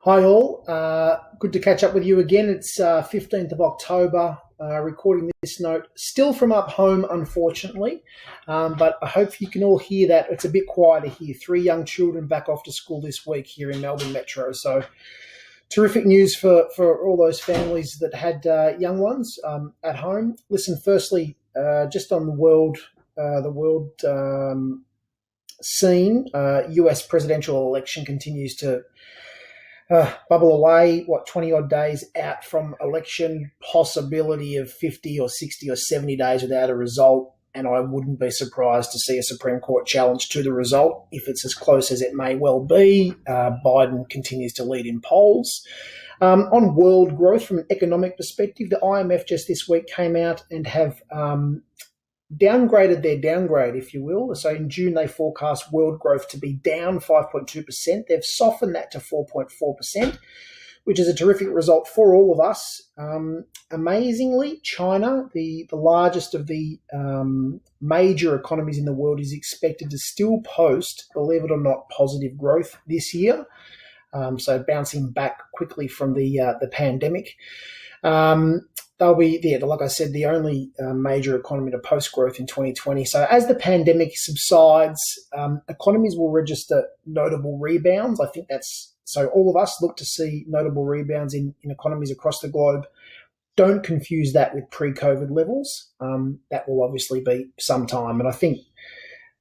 Hi all, good to catch up with you again. It's 15th of October, recording this note, still from up home unfortunately, but I hope you can all hear that it's a bit quieter here. 3 young children back off to school this week here in Melbourne Metro, so terrific news for all those families that had young ones at home. Listen, firstly, just on the world scene, US presidential election continues to bubble away, 20 odd days out from election, possibility of 50 or 60 or 70 days without a result. And I wouldn't be surprised to see a Supreme Court challenge to the result if it's as close as it may well be. Biden continues to lead in polls. On world growth, from an economic perspective, the IMF just this week came out and have downgraded their downgrade, if you will. So in June, they forecast world growth to be down 5.2%. They've softened that to 4.4%, which is a terrific result for all of us. Amazingly, China, the largest of the major economies in the world, is expected to still post, believe it or not, positive growth this year. So bouncing back quickly from the pandemic. They'll be, like I said, the only major economy to post growth in 2020. So as the pandemic subsides, economies will register notable rebounds. I think so all of us look to see notable rebounds in economies across the globe. Don't confuse that with pre-COVID levels. That will obviously be some time. And I think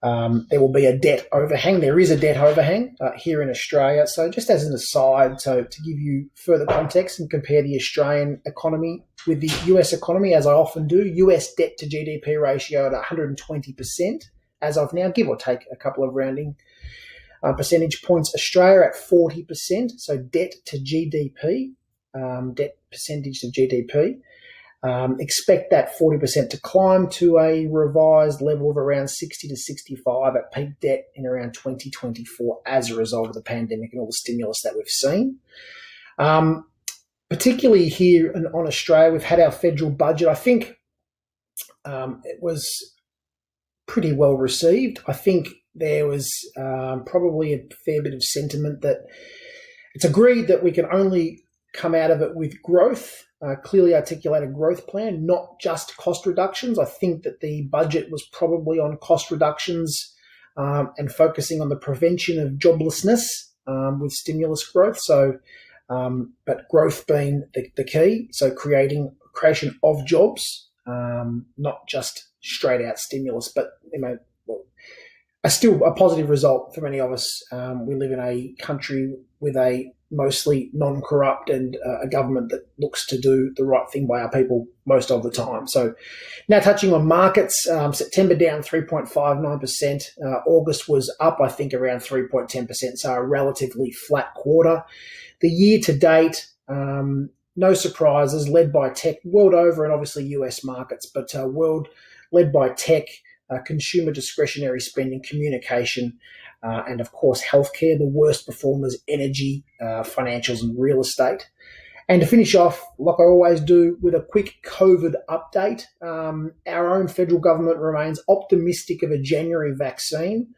there will be a debt overhang. There is a debt overhang here in Australia. So just as an aside, so to give you further context and compare the Australian economy with the US economy, as I often do, US debt to GDP ratio at 120% as of now, give or take a couple of rounding percentage points. Australia at 40%, so debt to GDP, debt percentage of GDP. Expect that 40% to climb to a revised level of around 60 to 65 at peak debt in around 2024 as a result of the pandemic and all the stimulus that we've seen. Particularly here on Australia, we've had our federal budget. I think it was pretty well received. I think there was probably a fair bit of sentiment that it's agreed that we can only come out of it with growth, clearly articulated growth plan, not just cost reductions. I think that the budget was probably on cost reductions and focusing on the prevention of joblessness with stimulus growth. So, but growth being the key. So creation of jobs, not just straight out stimulus, but still a positive result for many of us. We live in a country with a mostly non-corrupt and a government that looks to do the right thing by our people most of the time. So now touching on markets, September down 3.59%. August was up, I think, around 3.10%, so a relatively flat quarter. The year to date, no surprises, led by tech world over and obviously US markets, but world led by tech, consumer discretionary spending, communication, and of course healthcare. The worst performers, energy, financials and real estate. And to finish off, like I always do, with a quick COVID update, our own federal government remains optimistic of a January vaccine.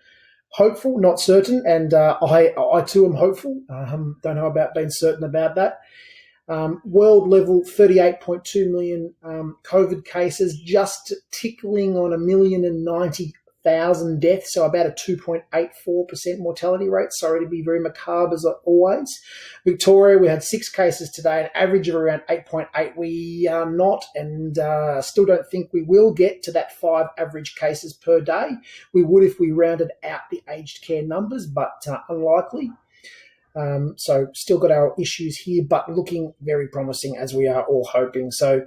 Hopeful, not certain, and I too am hopeful. Don't know about being certain about that. World level, 38.2 million COVID cases, just tickling on 1,090,000 deaths, so about a 2.84% mortality rate. Sorry to be very macabre as always. Victoria, we had 6 cases today, an average of around 8.8. We are not, and still don't think we will get to that 5 average cases per day. We would if we rounded out the aged care numbers, but unlikely. So still got our issues here, but looking very promising as we are all hoping. So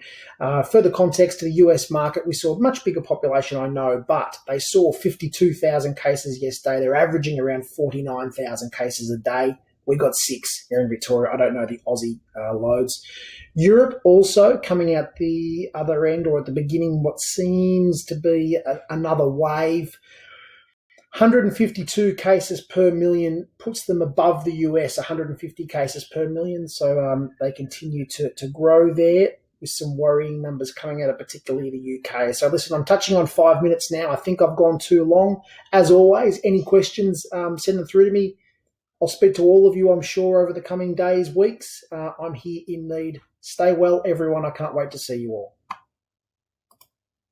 further context to the US market, we saw a much bigger population, I know, but they saw 52,000 cases yesterday. They're averaging around 49,000 cases a day. We got 6 here in Victoria. I don't know the Aussie loads. Europe also coming out the other end, or at the beginning, what seems to be another wave. 152 cases per million puts them above the US, 150 cases per million. So they continue to grow there with some worrying numbers coming out of particularly the UK. So listen, I'm touching on 5 minutes now. I think I've gone too long. As always, any questions, send them through to me. I'll speak to all of you, I'm sure, over the coming days, weeks. I'm here in need. Stay well, everyone. I can't wait to see you all.